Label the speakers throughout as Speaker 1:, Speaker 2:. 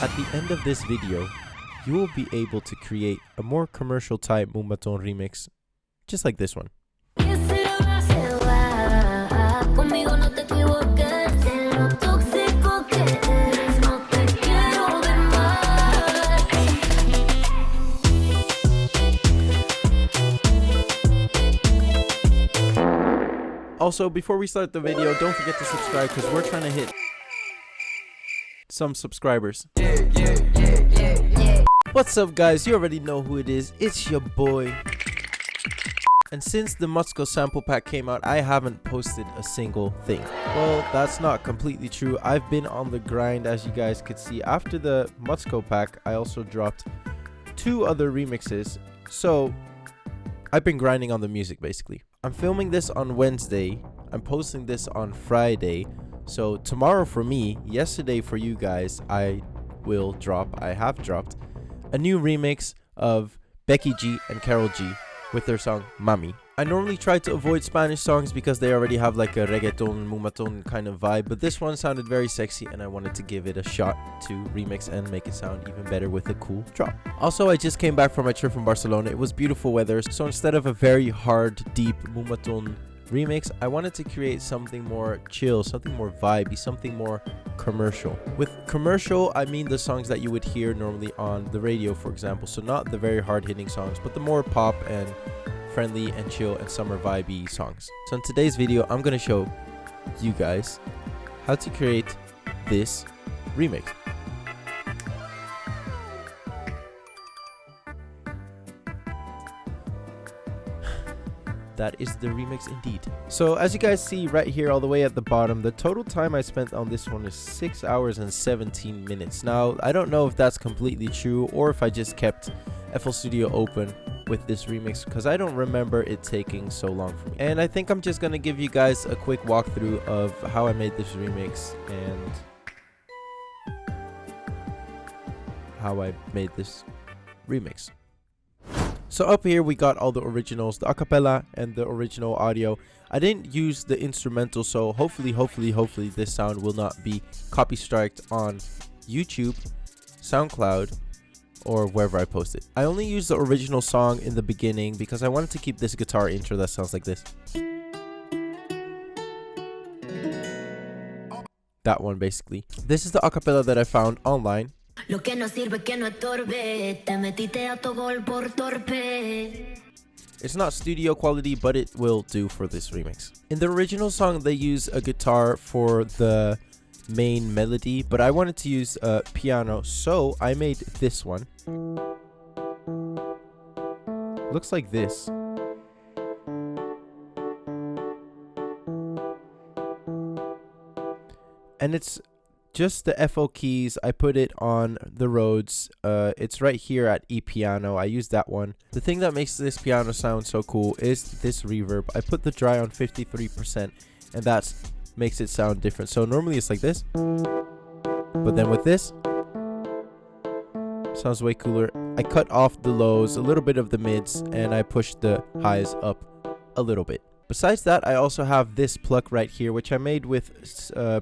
Speaker 1: At the end of this video, you will be able to create a more commercial type Moombahton remix, just like this one. Also, before we start the video, don't forget to subscribe because we're trying to hit some subscribers. What's up, guys? You already know who it is. It's your boy. And since the Madsko sample pack came out, I haven't posted a single thing. Well, that's not completely true. I've been on the grind, as you guys could see. After the Madsko pack, I also dropped 2 other remixes. So I've been grinding on the music, basically. I'm filming this on Wednesday. I'm posting this on Friday. So tomorrow for me, yesterday for you guys, I have dropped a new remix of Becky G and KAROL G with their song Mamiii. I normally try to avoid Spanish songs because they already have like a reggaeton, Moombahton kind of vibe, but this one sounded very sexy and I wanted to give it a shot to remix and make it sound even better with a cool drop. Also, I just came back from my trip from Barcelona. It was beautiful weather, so instead of a very hard, deep Moombahton remix, I wanted to create something more chill, something more vibey, something more commercial. With commercial, I mean the songs that you would hear normally on the radio, for example. So not the very hard-hitting songs, but the more pop and friendly and chill and summer vibey songs. So in today's video, I'm gonna show you guys how to create this remix. That is the remix indeed. So as you guys see right here all the way at the bottom, the total time I spent on this one is 6 hours and 17 minutes. Now, I don't know if that's completely true or if I just kept FL Studio open with this remix because I don't remember it taking so long for me. And I think I'm just gonna give you guys a quick walkthrough of how I made this remix and how I made this remix. So up here we got all the originals, the acapella and the original audio. I didn't use the instrumental, so hopefully this sound will not be copy striked on YouTube, SoundCloud, or wherever I post it. I only used the original song in the beginning because I wanted to keep this guitar intro that sounds like this. That one basically. This is the acapella that I found online. It's not studio quality, but it will do for this remix. In the original song, they use a guitar for the main melody, but I wanted to use a piano, so I made this one. Looks like this. And it's just the FL keys. I put it on the Rhodes. It's right here at E piano. I used that one. The thing that makes this piano sound so cool is this reverb. I put the dry on 53%, and that makes it sound different. So normally it's like this, but then with this, sounds way cooler. I cut off the lows, a little bit of the mids, and I pushed the highs up a little bit. Besides that, I also have this pluck right here, which I made with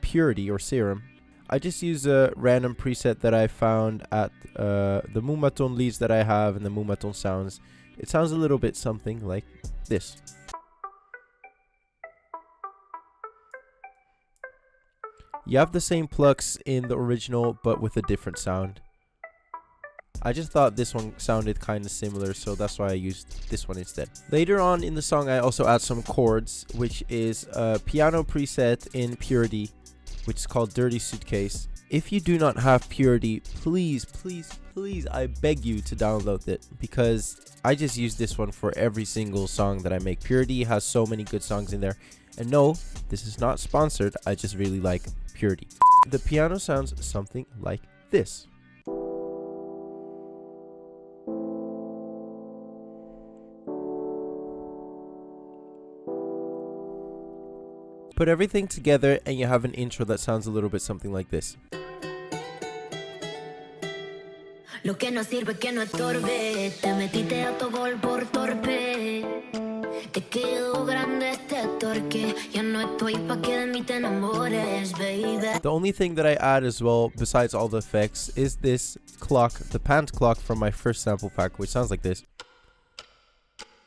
Speaker 1: Purity or Serum. I just use a random preset that I found at the Moombahton leads that I have and the Moombahton sounds. It sounds a little bit something like this. You have the same plucks in the original, but with a different sound. I just thought this one sounded kind of similar, so that's why I used this one instead. Later on in the song, I also add some chords, which is a piano preset in Purity, which is called Dirty Suitcase. If you do not have Purity, please, I beg you to download it, because I just use this one for every single song that I make. Purity has so many good songs in there. And no, this is not sponsored, I just really like Purity. The piano sounds something like this. Put everything together and you have an intro that sounds a little bit something like this. Lo que no sirve que no estorbe, te metiste autogol por torpe. Te quedó grande este The only thing that I add as well, besides all the effects, is this clock, the pant clock from my first sample pack, which sounds like this.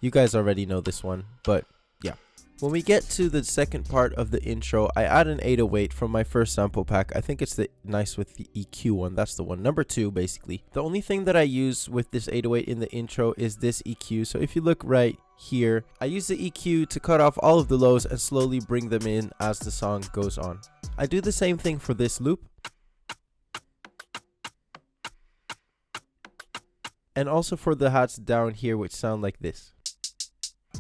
Speaker 1: You guys already know this one, but yeah. When we get to the second part of the intro, I add an 808 from my first sample pack. I think it's the nice with the EQ one. That's the one. Number 2, basically. The only thing that I use with this 808 in the intro is this EQ. So if you look right here, I use the EQ to cut off all of the lows and slowly bring them in as the song goes on. I do the same thing for this loop. And also for the hats down here, which sound like this.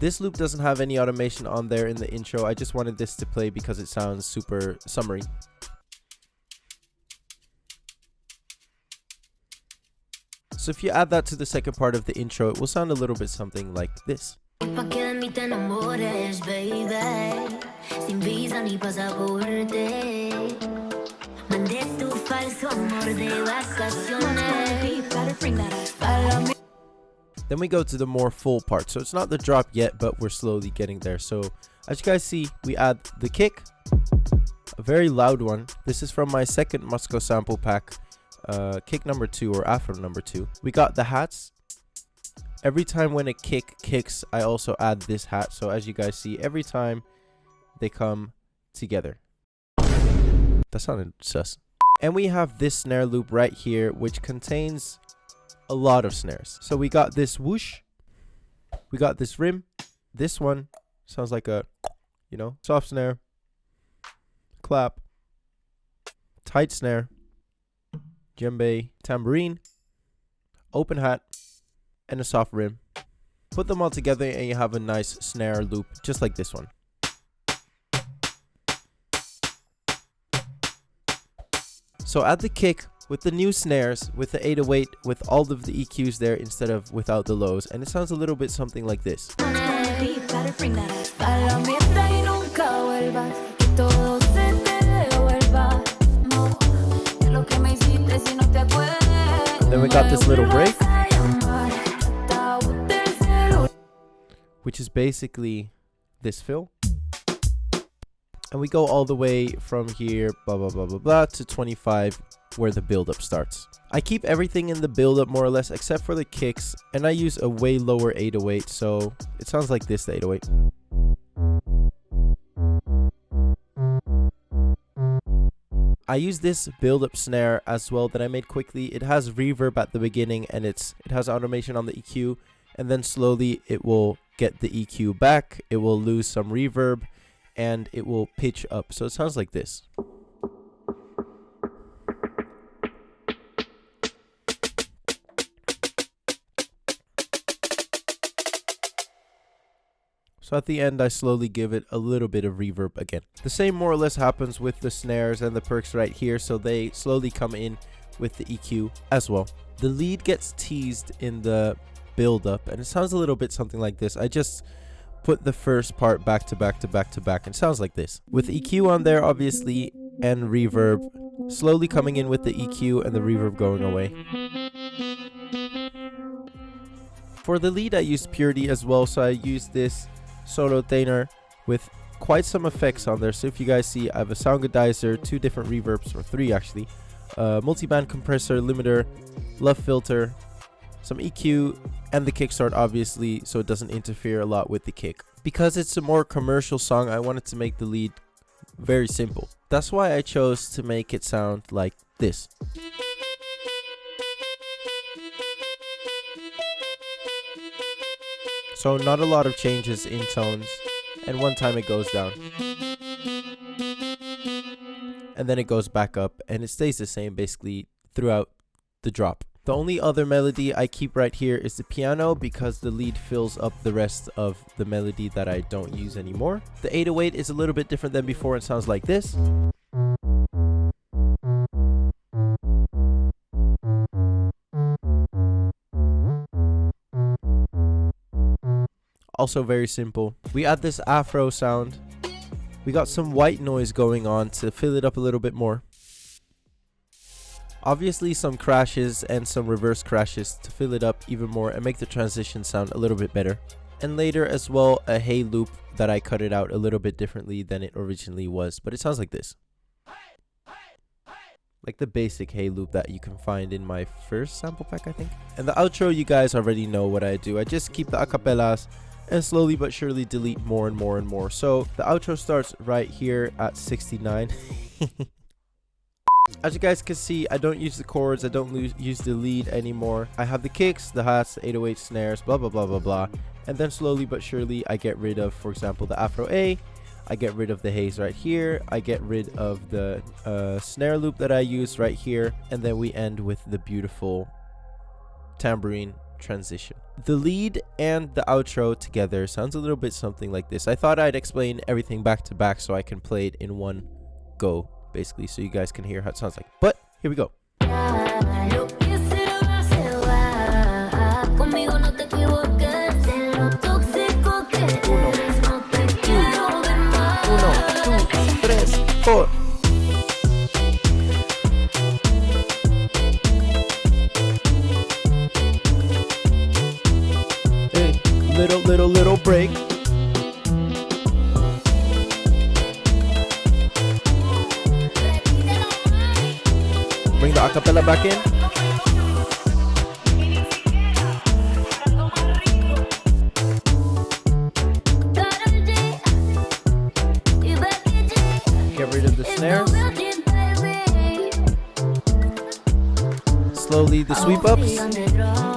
Speaker 1: This loop doesn't have any automation on there in the intro. I just wanted this to play because it sounds super summery. So if you add that to the second part of the intro, it will sound a little bit something like this. Then we go to the more full part. So it's not the drop yet, but we're slowly getting there. So as you guys see, we add the kick, a very loud one. This is from my second Madsko sample pack, kick number 2 or afro number 2. We got the hats. Every time when a kick kicks, I also add this hat. So as you guys see, every time they come together. That sounded sus. And we have this snare loop right here, which contains a lot of snares. So we got this whoosh, we got this rim, this one sounds like a, you know, soft snare, clap, tight snare, djembe, tambourine, open hat, and a soft rim. Put them all together and you have a nice snare loop just like this one. So add the kick with the new snares, with the 808, with all of the EQs there instead of without the lows, and it sounds a little bit something like this. Then we got this little break, which is basically this fill. And we go all the way from here, blah, blah, blah, blah, blah, to 25, where the build-up starts. I keep everything in the build-up more or less, except for the kicks, and I use a way lower 808, so it sounds like this, the 808. I use this build-up snare as well that I made quickly. It has reverb at the beginning, and it has automation on the EQ, and then slowly it will get the EQ back, it will lose some reverb, and it will pitch up. So it sounds like this. So at the end, I slowly give it a little bit of reverb again. The same more or less happens with the snares and the perks right here. So they slowly come in with the EQ as well. The lead gets teased in the build up and it sounds a little bit something like this. I just put the first part back to back to back to back and sounds like this. With EQ on there obviously and reverb slowly coming in with the EQ and the reverb going away. For the lead I used Purity as well, so I used this solo tenor with quite some effects on there. So if you guys see, I have a sound godizer, 2 different reverbs, or 3 actually, multi-band compressor, limiter, LUF filter, some EQ, and the kickstart obviously, so it doesn't interfere a lot with the kick. Because it's a more commercial song, I wanted to make the lead very simple. That's why I chose to make it sound like this. So not a lot of changes in tones, and one time it goes down. And then it goes back up, and it stays the same basically throughout the drop. The only other melody I keep right here is the piano because the lead fills up the rest of the melody that I don't use anymore. The 808 is a little bit different than before and sounds like this. Also very simple. We add this afro sound. We got some white noise going on to fill it up a little bit more. Obviously some crashes and some reverse crashes to fill it up even more and make the transition sound a little bit better. and later as well a hey loop that I cut it out a little bit differently than it originally was, but it sounds like this. Like the basic hey loop that you can find in my first sample pack, I think. And the outro, you guys already know what I do. I just keep the acapellas and slowly but surely delete more and more and more. So the outro starts right here at 69. As you guys can see, I don't use the chords, I don't use the lead anymore. I have the kicks, the hats, the 808 snares, blah blah blah blah blah. And then slowly but surely I get rid of, for example, the Afro A. I get rid of the haze right here. I get rid of the snare loop that I used right here. And then we end with the beautiful tambourine transition. The lead and the outro together sounds a little bit something like this. I thought I'd explain everything back to back so I can play it in one go, basically, so you guys can hear how it sounds like. But here we go. Four. Hey, little break. Bring the acapella back in. Get rid of the snares. Slowly the sweep ups.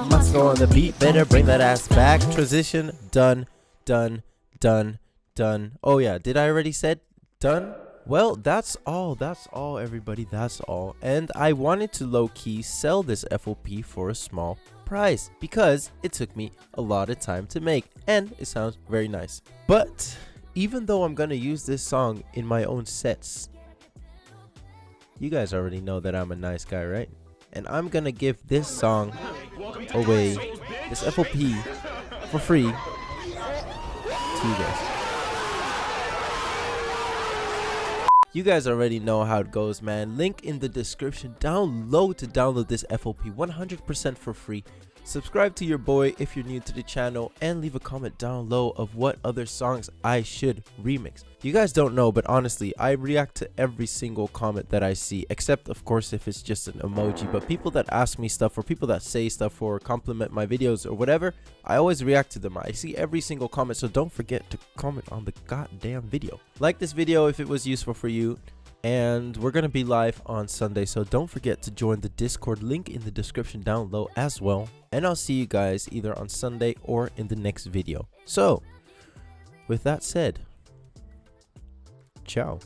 Speaker 1: Madsko on the beat. Better bring that ass back. Transition. Done. Done. Done. Done. Oh yeah, did I already said done? Well, that's all everybody, that's all. And I wanted to low-key sell this FLP for a small price because it took me a lot of time to make and it sounds very nice. But even though I'm gonna use this song in my own sets, you guys already know that I'm a nice guy, right? And I'm gonna give this song away, this FLP, for free to you guys. You guys already know how it goes, man. Link in the description down low to download this FLP 100% for free. Subscribe to your boy if you're new to the channel and leave a comment down low of what other songs I should remix. You guys don't know, but honestly, I react to every single comment that I see, except of course if it's just an emoji. But people that ask me stuff or people that say stuff or compliment my videos or whatever, I always react to them. I see every single comment, so don't forget to comment on the goddamn video. Like this video if it was useful for you. And we're gonna be live on Sunday, so don't forget to join the Discord, link in the description down low as well. And I'll see you guys either on Sunday or in the next video. So with that said, ciao.